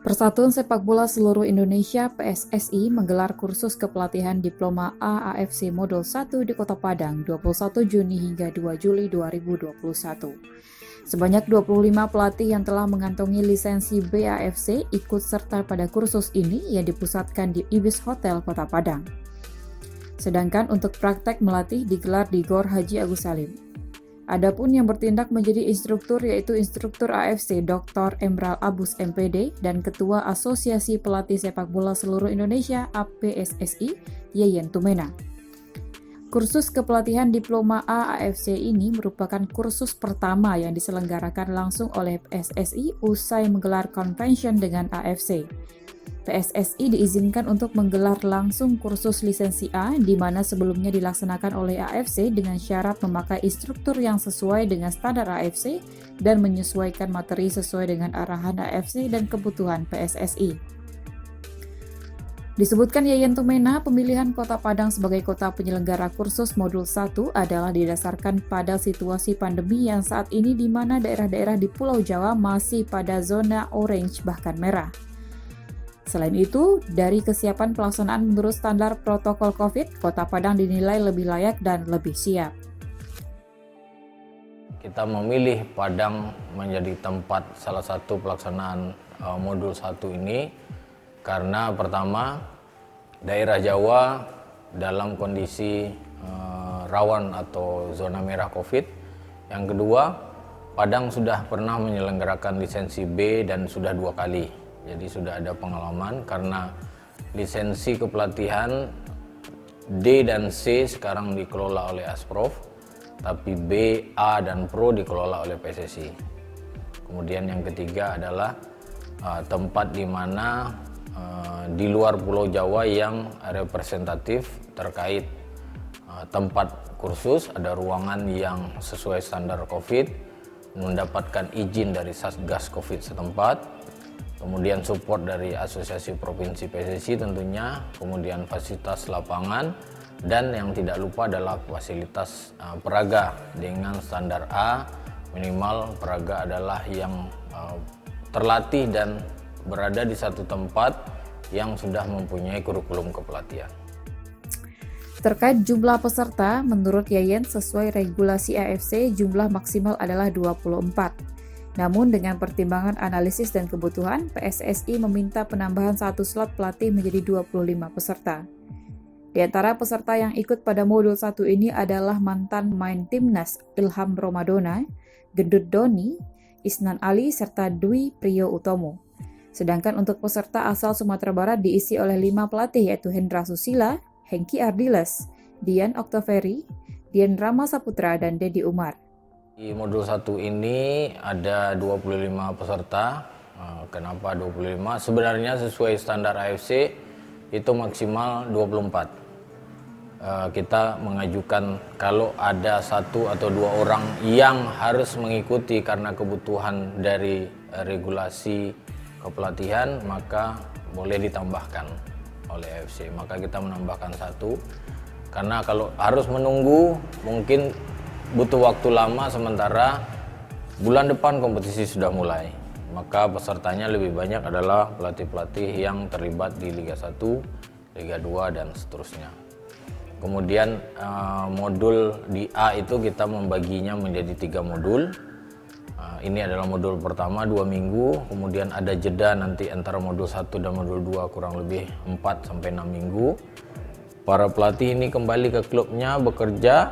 Persatuan Sepak Bola Seluruh Indonesia (PSSI) menggelar kursus kepelatihan Diploma A AFC Modul 1 di Kota Padang 21 Juni hingga 2 Juli 2021. Sebanyak 25 pelatih yang telah mengantongi lisensi B AFC ikut serta pada kursus ini yang dipusatkan di Ibis Hotel Kota Padang. Sedangkan untuk praktek melatih digelar di Gor Haji Agus Salim. Adapun yang bertindak menjadi instruktur yaitu instruktur AFC Dr. Emral Abus MPD dan Ketua Asosiasi Pelatih Sepak Bola Seluruh Indonesia (APSSI) Yeyen Tumena. Kursus kepelatihan Diploma A AFC ini merupakan kursus pertama yang diselenggarakan langsung oleh PSSI usai menggelar convention dengan AFC. PSSI diizinkan untuk menggelar langsung kursus lisensi A di mana sebelumnya dilaksanakan oleh AFC dengan syarat memakai instruktur yang sesuai dengan standar AFC dan menyesuaikan materi sesuai dengan arahan AFC dan kebutuhan PSSI. Disebutkan Yeyen Tumena, pemilihan Kota Padang sebagai kota penyelenggara kursus Modul 1 adalah didasarkan pada situasi pandemi yang saat ini di mana daerah-daerah di Pulau Jawa masih pada zona orange bahkan merah. Selain itu, dari kesiapan pelaksanaan menurut standar protokol COVID, Kota Padang dinilai lebih layak dan lebih siap. Kita memilih Padang menjadi tempat salah satu pelaksanaan Modul 1 ini karena pertama, daerah Jawa dalam kondisi rawan atau zona merah COVID. Yang kedua, Padang sudah pernah menyelenggarakan lisensi B dan sudah 2 kali. Jadi sudah ada pengalaman karena lisensi kepelatihan D dan C sekarang dikelola oleh Asprof, tapi B, A, dan Pro dikelola oleh PSSI. Kemudian yang ketiga adalah tempat di mana di luar Pulau Jawa yang representatif terkait tempat kursus, ada ruangan yang sesuai standar COVID, mendapatkan izin dari Satgas COVID setempat, kemudian support dari Asosiasi Provinsi PSSI tentunya, kemudian fasilitas lapangan, dan yang tidak lupa adalah fasilitas peraga dengan standar A, minimal peraga adalah yang terlatih dan berada di satu tempat yang sudah mempunyai kurikulum kepelatihan. Terkait jumlah peserta, menurut Yeyen sesuai regulasi AFC jumlah maksimal adalah 24. Namun dengan pertimbangan analisis dan kebutuhan, PSSI meminta penambahan 1 slot pelatih menjadi 25 peserta. Di antara peserta yang ikut pada Modul 1 ini adalah mantan pemain timnas Ilham Romadona, Gendut Doni, Isnan Ali, serta Dwi Priyo Utomo. Sedangkan untuk peserta asal Sumatera Barat diisi oleh 5 pelatih yaitu Hendra Susila, Hengki Ardiles, Dian Oktoveri, Dian Rama Saputra, dan Dedi Umar. Di Modul 1 ini ada 25 peserta. Kenapa 25? Sebenarnya sesuai standar AFC itu maksimal 24. Kita mengajukan kalau ada 1 atau 2 orang yang harus mengikuti karena kebutuhan dari regulasi kepelatihan, maka boleh ditambahkan oleh AFC. Maka kita menambahkan 1 karena kalau harus menunggu mungkin butuh waktu lama, sementara bulan depan kompetisi sudah mulai. Maka pesertanya lebih banyak adalah pelatih-pelatih yang terlibat di Liga 1, Liga 2, dan seterusnya. Kemudian modul di A itu kita membaginya menjadi 3 modul. Ini adalah modul pertama 2 minggu, kemudian ada jeda nanti antara modul 1 dan modul 2 kurang lebih 4-6 minggu. Para pelatih ini kembali ke klubnya bekerja,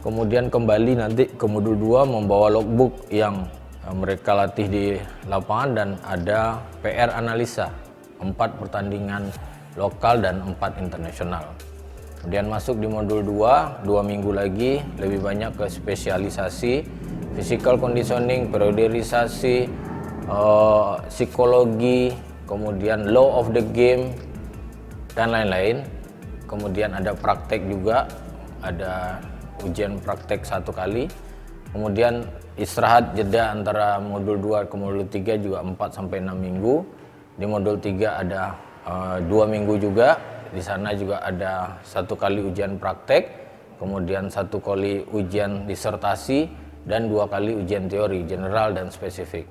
kemudian kembali nanti ke modul 2 membawa logbook yang mereka latih di lapangan dan ada PR analisa 4 pertandingan lokal dan 4 internasional. Kemudian masuk di modul 2 minggu lagi lebih banyak ke spesialisasi, physical conditioning, periodisasi, psikologi, kemudian law of the game, dan lain-lain. Kemudian ada praktek juga, ada ujian praktek 1 kali, kemudian istirahat jeda antara modul 2 ke modul 3 juga 4-6 minggu. Di modul 3 ada 2 minggu juga, di sana juga ada 1 kali ujian praktek, kemudian 1 kali ujian disertasi, dan 2 kali ujian teori, general dan spesifik.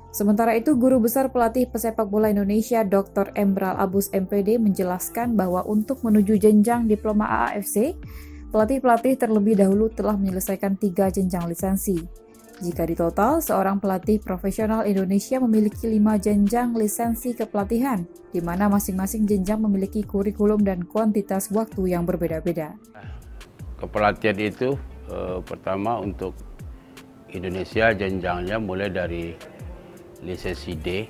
Sementara itu, Guru Besar Pelatih Pesepak Bola Indonesia Dr. Embral Abus MPD menjelaskan bahwa untuk menuju jenjang Diploma AAFC, pelatih-pelatih terlebih dahulu telah menyelesaikan 3 jenjang lisensi. Jika ditotal, seorang pelatih profesional Indonesia memiliki 5 jenjang lisensi kepelatihan, di mana masing-masing jenjang memiliki kurikulum dan kuantitas waktu yang berbeda-beda. Kepelatihan itu pertama untuk Indonesia jenjangnya mulai dari lisensi D,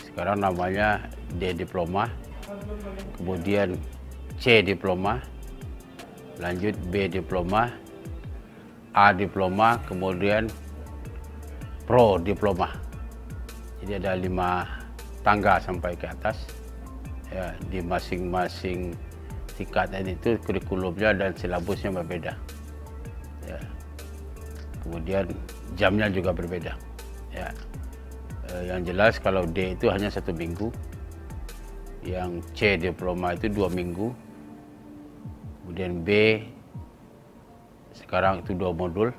sekarang namanya D Diploma, kemudian C Diploma, lanjut B Diploma, A Diploma, kemudian Pro Diploma. Jadi ada 5 tangga sampai ke atas. Ya, di masing-masing tingkatan itu kurikulumnya dan silabusnya berbeda. Ya. Kemudian jamnya juga berbeda. Ya. Yang jelas kalau D itu hanya 1 minggu, yang C Diploma itu 2 minggu, kemudian B sekarang itu 2 modul.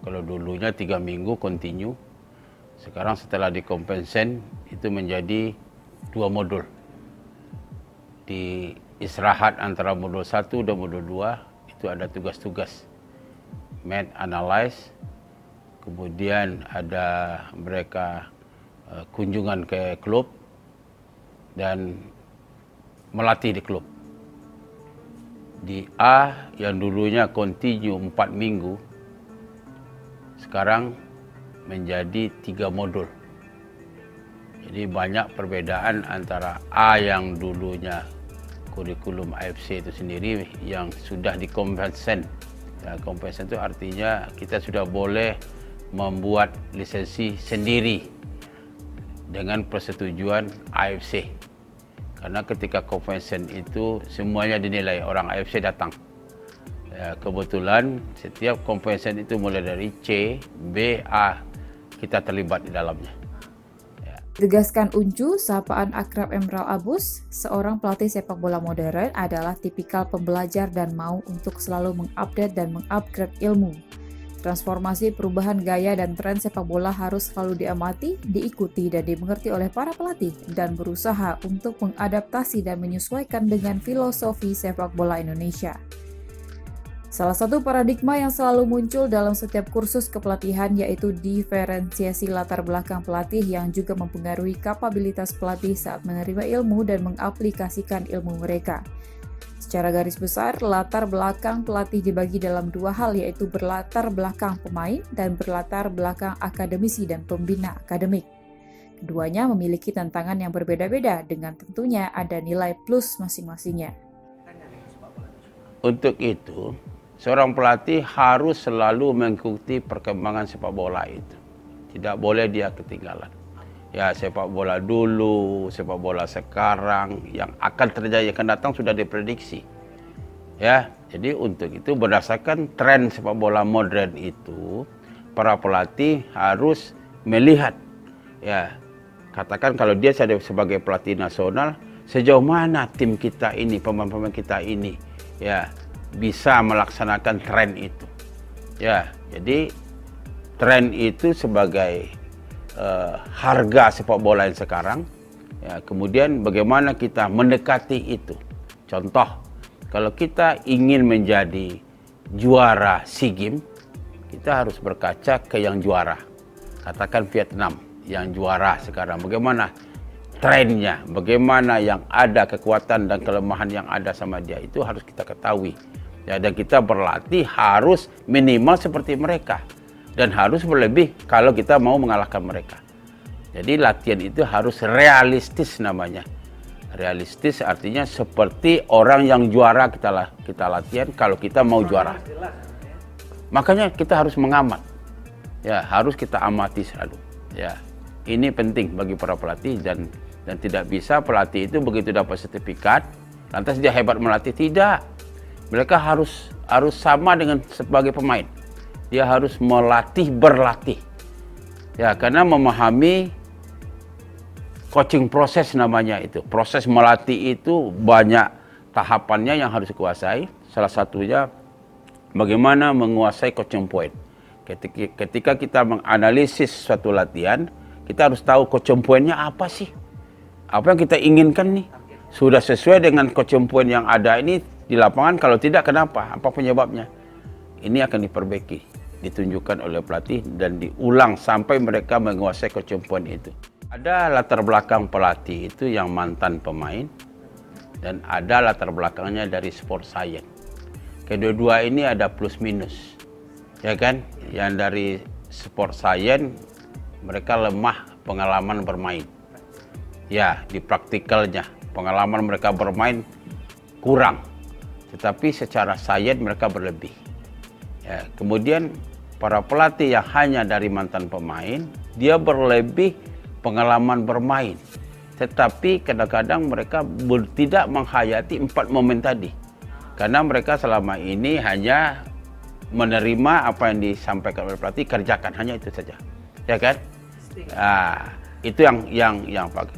Kalau dulunya 3 minggu continue, sekarang setelah dikompensen itu menjadi 2 modul. Di istirahat antara modul 1 dan modul 2 itu ada tugas-tugas math analyze, kemudian ada mereka kunjungan ke klub dan melatih di klub. Di A yang dulunya continue 4 minggu, sekarang menjadi 3 modul. Jadi banyak perbedaan antara A yang dulunya kurikulum AFC itu sendiri yang sudah dikompensen. Ya, kompensen itu artinya kita sudah boleh membuat lisensi sendiri dengan persetujuan AFC. Karena ketika kompensen itu semuanya dinilai, orang AFC datang. Ya, kebetulan setiap kompensen itu mulai dari C, B, A, kita terlibat di dalamnya. Tegaskan Uncu, sapaan akrab Embral Abus, seorang pelatih sepak bola modern adalah tipikal pembelajar dan mau untuk selalu mengupdate dan mengupgrade ilmu. Transformasi perubahan gaya dan tren sepak bola harus selalu diamati, diikuti, dan dimengerti oleh para pelatih dan berusaha untuk mengadaptasi dan menyesuaikan dengan filosofi sepak bola Indonesia. Salah satu paradigma yang selalu muncul dalam setiap kursus kepelatihan yaitu diferensiasi latar belakang pelatih yang juga mempengaruhi kapabilitas pelatih saat menerima ilmu dan mengaplikasikan ilmu mereka. Secara garis besar, latar belakang pelatih dibagi dalam 2 hal yaitu berlatar belakang pemain dan berlatar belakang akademisi dan pembina akademik. Keduanya memiliki tantangan yang berbeda-beda dengan tentunya ada nilai plus masing-masingnya. Untuk itu, seorang pelatih harus selalu mengikuti perkembangan sepak bola itu. Tidak boleh dia ketinggalan. Ya, sepak bola dulu, sepak bola sekarang, yang akan terjadi akan datang sudah diprediksi. Ya, jadi untuk itu berdasarkan tren sepak bola modern itu, para pelatih harus melihat. Ya, katakan kalau dia sebagai pelatih nasional, sejauh mana tim kita ini, pemain-pemain kita ini, ya, bisa melaksanakan tren itu. Ya, jadi tren itu sebagai harga sepak bola yang sekarang. Ya, kemudian bagaimana kita mendekati itu. Contoh, kalau kita ingin menjadi juara SEA Games, kita harus berkaca ke yang juara. Katakan Vietnam yang juara sekarang. Bagaimana trennya, bagaimana yang ada kekuatan dan kelemahan yang ada sama dia, itu harus kita ketahui. Ya, dan kita berlatih harus minimal seperti mereka dan harus berlebih kalau kita mau mengalahkan mereka. Jadi latihan itu harus realistis namanya. Realistis artinya seperti orang yang juara kita latihan kalau kita mau juara. Makanya kita harus mengamat. Ya, harus kita amati selalu. Ya, ini penting bagi para pelatih dan tidak bisa pelatih itu begitu dapat sertifikat lantas dia hebat melatih, tidak. Mereka harus sama dengan sebagai pemain. Dia harus melatih berlatih. Ya, karena memahami coaching proses namanya itu. Proses melatih itu banyak tahapannya yang harus dikuasai. Salah satunya bagaimana menguasai coaching point. Ketika kita menganalisis suatu latihan, kita harus tahu kecempuannya apa sih? Apa yang kita inginkan nih? Sudah sesuai dengan kecempuan yang ada ini di lapangan? Kalau tidak, kenapa? Apa penyebabnya? Ini akan diperbaiki, ditunjukkan oleh pelatih dan diulang sampai mereka menguasai kecempuan itu. Ada latar belakang pelatih itu yang mantan pemain dan ada latar belakangnya dari sport science. Kedua-dua ini ada plus minus, ya kan? Yang dari sport science mereka lemah pengalaman bermain. Ya, di praktikalnya pengalaman mereka bermain kurang, tetapi secara sains mereka berlebih. Ya, kemudian para pelatih yang hanya dari mantan pemain, dia berlebih pengalaman bermain, tetapi kadang-kadang mereka tidak menghayati 4 momen tadi, karena mereka selama ini hanya menerima apa yang disampaikan oleh pelatih, kerjakan, hanya itu saja, ya kan? Nah, itu yang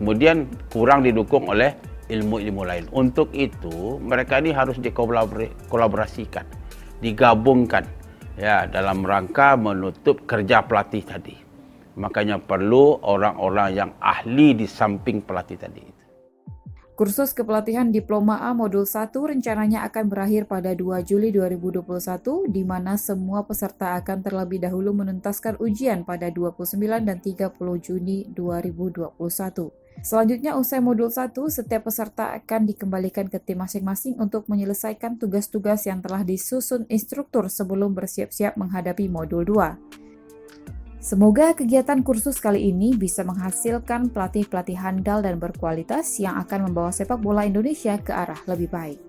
kemudian kurang didukung oleh ilmu-ilmu lain. Untuk itu mereka ini harus dikolaborasikan, digabungkan ya dalam rangka menutup kerja pelatih tadi. Makanya perlu orang-orang yang ahli di samping pelatih tadi. Kursus kepelatihan Diploma A Modul 1 rencananya akan berakhir pada 2 Juli 2021, di mana semua peserta akan terlebih dahulu menuntaskan ujian pada 29 dan 30 Juni 2021. Selanjutnya, usai Modul 1, setiap peserta akan dikembalikan ke tim masing-masing untuk menyelesaikan tugas-tugas yang telah disusun instruktur sebelum bersiap-siap menghadapi Modul 2. Semoga kegiatan kursus kali ini bisa menghasilkan pelatih-pelatih handal dan berkualitas yang akan membawa sepak bola Indonesia ke arah lebih baik.